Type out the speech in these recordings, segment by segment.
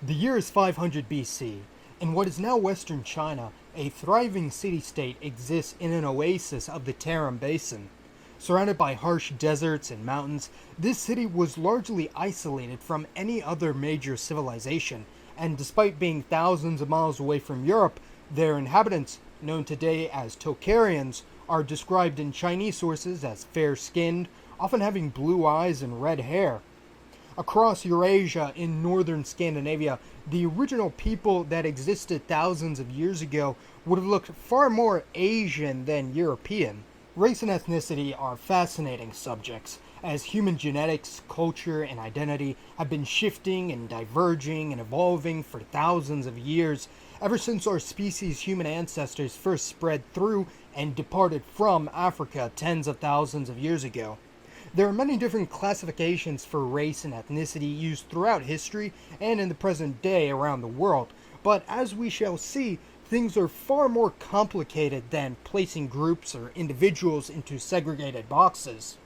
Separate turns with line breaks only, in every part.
The year is 500 BC. In what is now western China, a thriving city-state exists in an oasis of the Tarim Basin. Surrounded by harsh deserts and mountains, this city was largely isolated from any other major civilization, and despite being thousands of miles away from Europe, their inhabitants, known today as Tocharians, are described in Chinese sources as fair-skinned, often having blue eyes and red hair. Across Eurasia in northern Scandinavia, the original people that existed thousands of years ago would have looked far more Asian than European. Race and ethnicity are fascinating subjects, as human genetics, culture, and identity have been shifting and diverging and evolving for thousands of years, ever since our species' human ancestors first spread through and departed from Africa tens of thousands of years ago. There are many different classifications for race and ethnicity used throughout history and in the present day around the world, but as we shall see, things are far more complicated than placing groups or individuals into segregated boxes.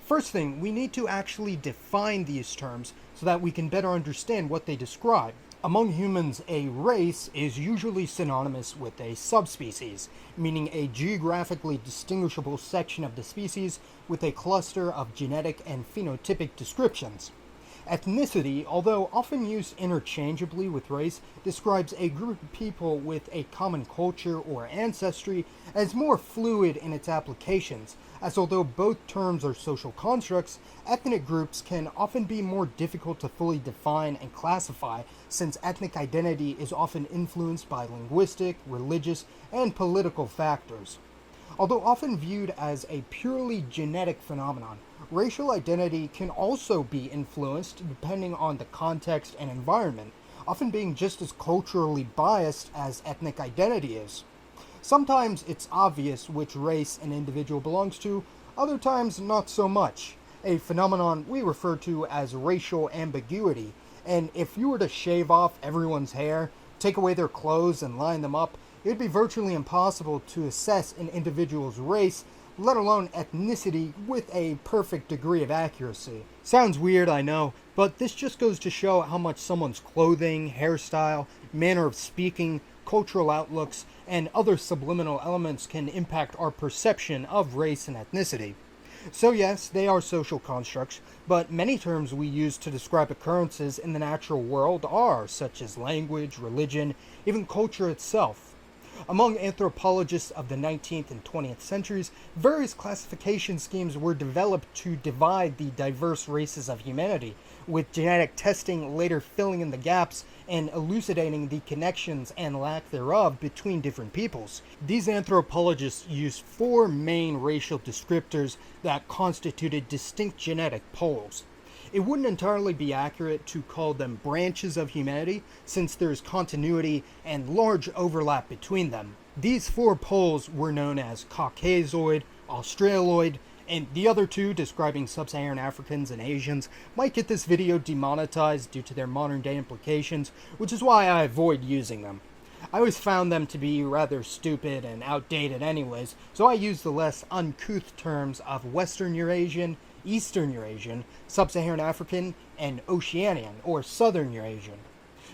First thing, we need to actually define these terms so that we can better understand what they describe. Among humans, a race is usually synonymous with a subspecies, meaning a geographically distinguishable section of the species with a cluster of genetic and phenotypic descriptions. Ethnicity, although often used interchangeably with race, describes a group of people with a common culture or ancestry as more fluid in its applications, as although both terms are social constructs, ethnic groups can often be more difficult to fully define and classify since ethnic identity is often influenced by linguistic, religious, and political factors. Although often viewed as a purely genetic phenomenon, racial identity can also be influenced depending on the context and environment, often being just as culturally biased as ethnic identity is. Sometimes it's obvious which race an individual belongs to, other times not so much, a phenomenon we refer to as racial ambiguity, and if you were to shave off everyone's hair, take away their clothes and line them up, it would be virtually impossible to assess an individual's race, let alone ethnicity, with a perfect degree of accuracy. Sounds weird, I know, but this just goes to show how much someone's clothing, hairstyle, manner of speaking, cultural outlooks, and other subliminal elements can impact our perception of race and ethnicity. So yes, they are social constructs, but many terms we use to describe occurrences in the natural world are, such as language, religion, even culture itself. Among anthropologists of the 19th and 20th centuries, various classification schemes were developed to divide the diverse races of humanity, with genetic testing later filling in the gaps and elucidating the connections and lack thereof between different peoples. These anthropologists used four main racial descriptors that constituted distinct genetic poles. It wouldn't entirely be accurate to call them branches of humanity, since there is continuity and large overlap between them. These four poles were known as Caucasoid, Australoid, and the other two, describing sub-Saharan Africans and Asians, might get this video demonetized due to their modern-day implications, which is why I avoid using them. I always found them to be rather stupid and outdated anyways, so I use the less uncouth terms of Western Eurasian, Eastern Eurasian, Sub-Saharan African, and Oceanian, or Southern Eurasian.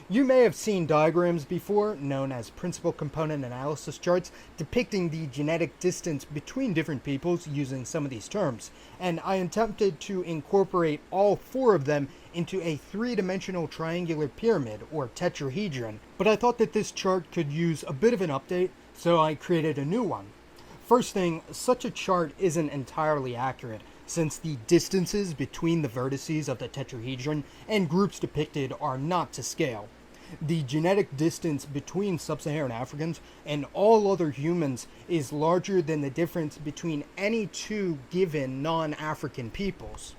You may have seen diagrams before, known as principal component analysis charts, depicting the genetic distance between different peoples using some of these terms, and I attempted to incorporate all four of them into a three-dimensional triangular pyramid, or tetrahedron, but I thought that this chart could use a bit of an update, so I created a new one. First thing, such a chart isn't entirely accurate, since the distances between the vertices of the tetrahedron and groups depicted are not to scale. The genetic distance between sub-Saharan Africans and all other humans is larger than the difference between any two given non-African peoples.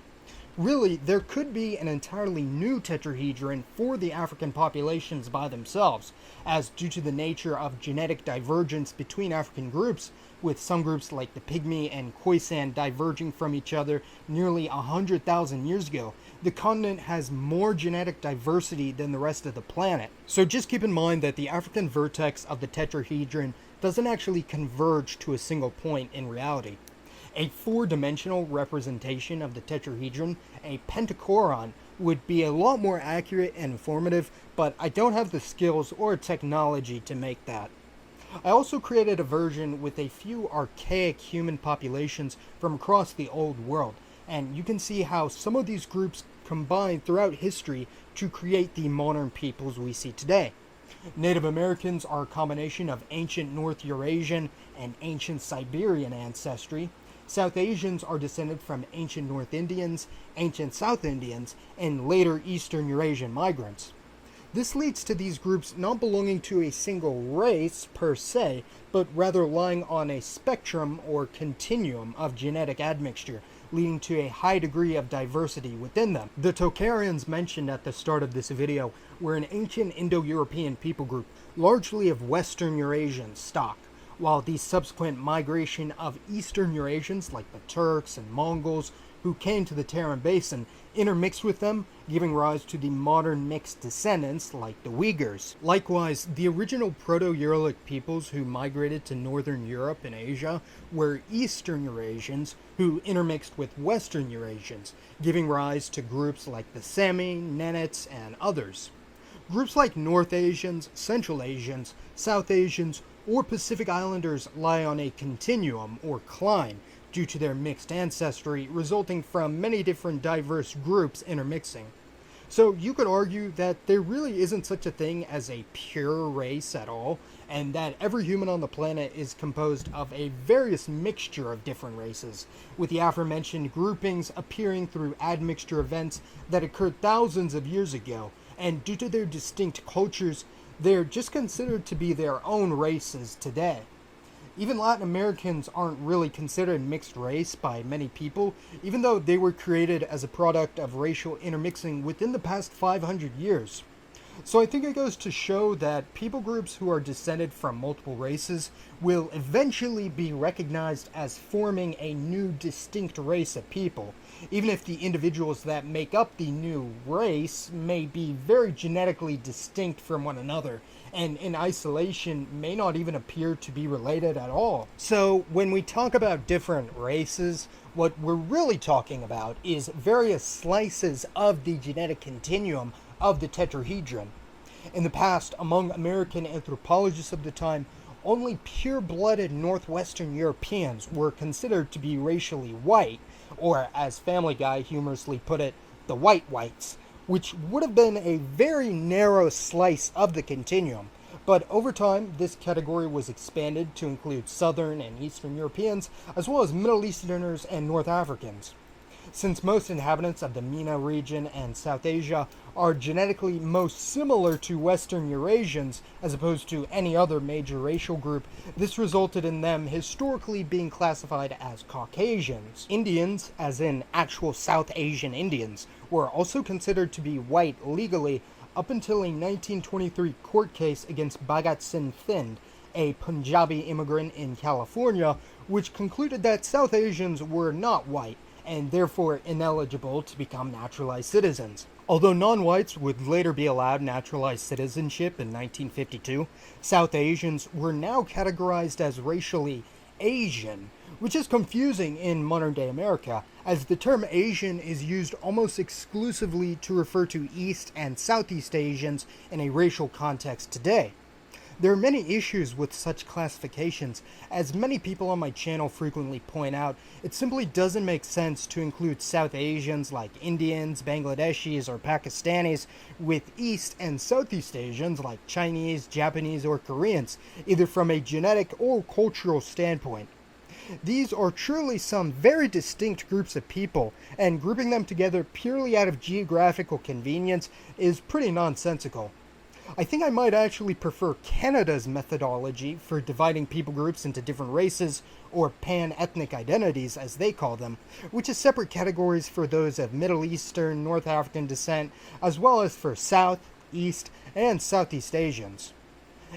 Really, there could be an entirely new tetrahedron for the African populations by themselves, as due to the nature of genetic divergence between African groups, with some groups like the Pygmy and Khoisan diverging from each other nearly 100,000 years ago, the continent has more genetic diversity than the rest of the planet. So just keep in mind that the African vertex of the tetrahedron doesn't actually converge to a single point in reality. A four-dimensional representation of the tetrahedron, a pentachoron, would be a lot more accurate and informative, but I don't have the skills or technology to make that. I also created a version with a few archaic human populations from across the old world, and you can see how some of these groups combined throughout history to create the modern peoples we see today. Native Americans are a combination of ancient North Eurasian and ancient Siberian ancestry. South Asians are descended from ancient North Indians, ancient South Indians, and later Eastern Eurasian migrants. This leads to these groups not belonging to a single race per se, but rather lying on a spectrum or continuum of genetic admixture, leading to a high degree of diversity within them. The Tocharians mentioned at the start of this video were an ancient Indo-European people group, largely of Western Eurasian stock, while the subsequent migration of Eastern Eurasians like the Turks and Mongols who came to the Tarim Basin intermixed with them, giving rise to the modern mixed descendants like the Uyghurs. Likewise, the original Proto-Uralic peoples who migrated to northern Europe and Asia were Eastern Eurasians who intermixed with Western Eurasians, giving rise to groups like the Sami, Nenets, and others. Groups like North Asians, Central Asians, South Asians, or Pacific Islanders lie on a continuum or cline due to their mixed ancestry resulting from many different diverse groups intermixing. So you could argue that there really isn't such a thing as a pure race at all, and that every human on the planet is composed of a various mixture of different races, with the aforementioned groupings appearing through admixture events that occurred thousands of years ago, and due to their distinct cultures, they're just considered to be their own races today. Even Latin Americans aren't really considered mixed race by many people, even though they were created as a product of racial intermixing within the past 500 years. So I think it goes to show that people groups who are descended from multiple races will eventually be recognized as forming a new distinct race of people, even if the individuals that make up the new race may be very genetically distinct from one another, and in isolation may not even appear to be related at all. So when we talk about different races, what we're really talking about is various slices of the genetic continuum of the tetrahedron. In the past, among American anthropologists of the time, only pure-blooded Northwestern Europeans were considered to be racially white, or as Family Guy humorously put it, the white whites, which would have been a very narrow slice of the continuum. But over time, this category was expanded to include Southern and Eastern Europeans, as well as Middle Easterners and North Africans. Since most inhabitants of the MENA region and South Asia are genetically most similar to Western Eurasians as opposed to any other major racial group, this resulted in them historically being classified as Caucasians. Indians, as in actual South Asian Indians, were also considered to be white legally up until a 1923 court case against Bhagat Singh Thind, a Punjabi immigrant in California, which concluded that South Asians were not white, and therefore ineligible to become naturalized citizens. Although non-whites would later be allowed naturalized citizenship in 1952, South Asians were now categorized as racially Asian, which is confusing in modern-day America, as the term Asian is used almost exclusively to refer to East and Southeast Asians in a racial context today. There are many issues with such classifications. As many people on my channel frequently point out, it simply doesn't make sense to include South Asians like Indians, Bangladeshis, or Pakistanis with East and Southeast Asians like Chinese, Japanese, or Koreans, either from a genetic or cultural standpoint. These are truly some very distinct groups of people, and grouping them together purely out of geographical convenience is pretty nonsensical. I think I might actually prefer Canada's methodology for dividing people groups into different races, or pan-ethnic identities as they call them, which is separate categories for those of Middle Eastern, North African descent, as well as for South, East, and Southeast Asians.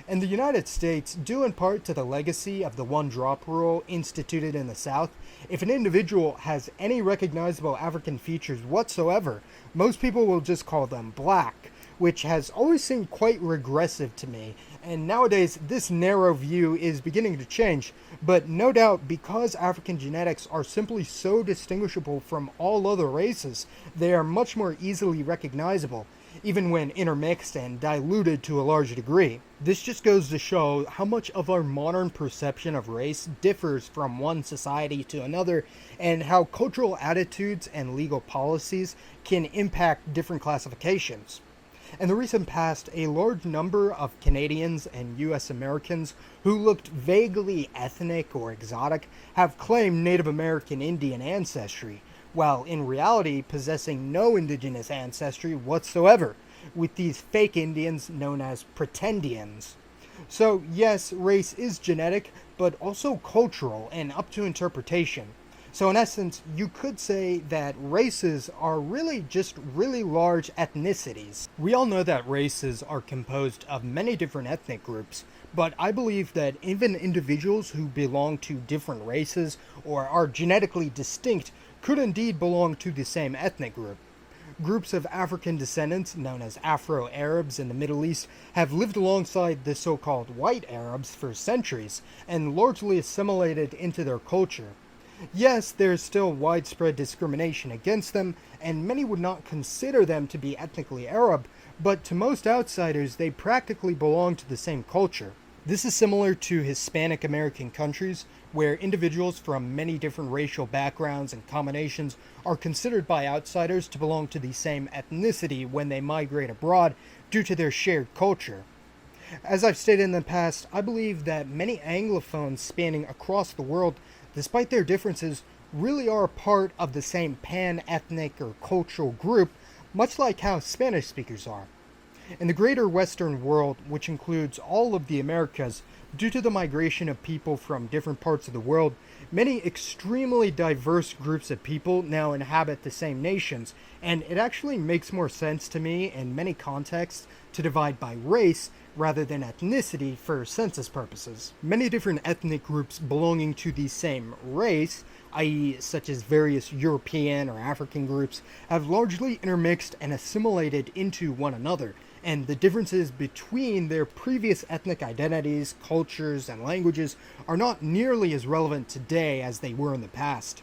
In the United States, due in part to the legacy of the one-drop rule instituted in the South, if an individual has any recognizable African features whatsoever, most people will just call them black, which has always seemed quite regressive to me, and nowadays this narrow view is beginning to change, but no doubt because African genetics are simply so distinguishable from all other races, they are much more easily recognizable, even when intermixed and diluted to a large degree. This just goes to show how much of our modern perception of race differs from one society to another, and how cultural attitudes and legal policies can impact different classifications. In the recent past, a large number of Canadians and US Americans who looked vaguely ethnic or exotic have claimed Native American Indian ancestry, while in reality possessing no indigenous ancestry whatsoever, with these fake Indians known as pretendians. So yes, race is genetic, but also cultural and up to interpretation. So in essence, you could say that races are really just really large ethnicities. We all know that races are composed of many different ethnic groups, but I believe that even individuals who belong to different races or are genetically distinct could indeed belong to the same ethnic group. Groups of African descendants, known as Afro-Arabs in the Middle East, have lived alongside the so-called white Arabs for centuries and largely assimilated into their culture. Yes, there is still widespread discrimination against them, and many would not consider them to be ethnically Arab, but to most outsiders they practically belong to the same culture. This is similar to Hispanic American countries, where individuals from many different racial backgrounds and combinations are considered by outsiders to belong to the same ethnicity when they migrate abroad due to their shared culture. As I've stated in the past, I believe that many Anglophones spanning across the world, despite their differences, really are part of the same pan-ethnic or cultural group, much like how Spanish speakers are. In the greater Western world, which includes all of the Americas, due to the migration of people from different parts of the world, many extremely diverse groups of people now inhabit the same nations, and it actually makes more sense to me in many contexts to divide by race rather than ethnicity for census purposes. Many different ethnic groups belonging to the same race, i.e. such as various European or African groups, have largely intermixed and assimilated into one another, and the differences between their previous ethnic identities, cultures, and languages are not nearly as relevant today as they were in the past.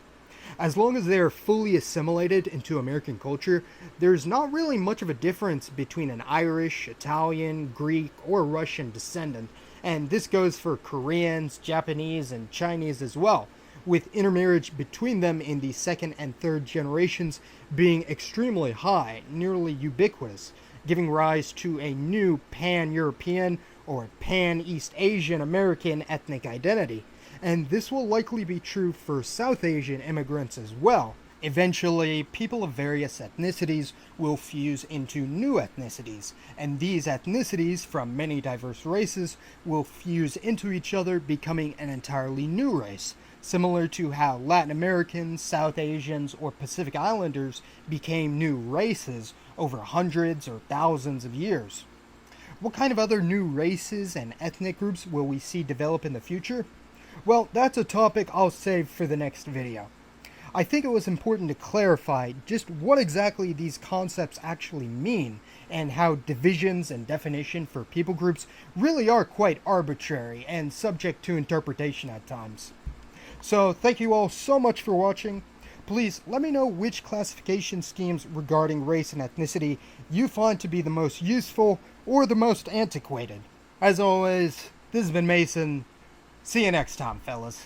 As long as they are fully assimilated into American culture, there's not really much of a difference between an Irish, Italian, Greek, or Russian descendant, and this goes for Koreans, Japanese, and Chinese as well, with intermarriage between them in the second and third generations being extremely high, nearly ubiquitous, giving rise to a new pan-European or pan-East Asian American ethnic identity. And this will likely be true for South Asian immigrants as well. Eventually, people of various ethnicities will fuse into new ethnicities, and these ethnicities from many diverse races will fuse into each other, becoming an entirely new race, similar to how Latin Americans, South Asians, or Pacific Islanders became new races over hundreds or thousands of years. What kind of other new races and ethnic groups will we see develop in the future? Well, that's a topic I'll save for the next video. I think it was important to clarify just what exactly these concepts actually mean, and how divisions and definition for people groups really are quite arbitrary and subject to interpretation at times. So thank you all so much for watching. Please let me know which classification schemes regarding race and ethnicity you find to be the most useful or the most antiquated. As always, this has been Mason. See you next time, fellas.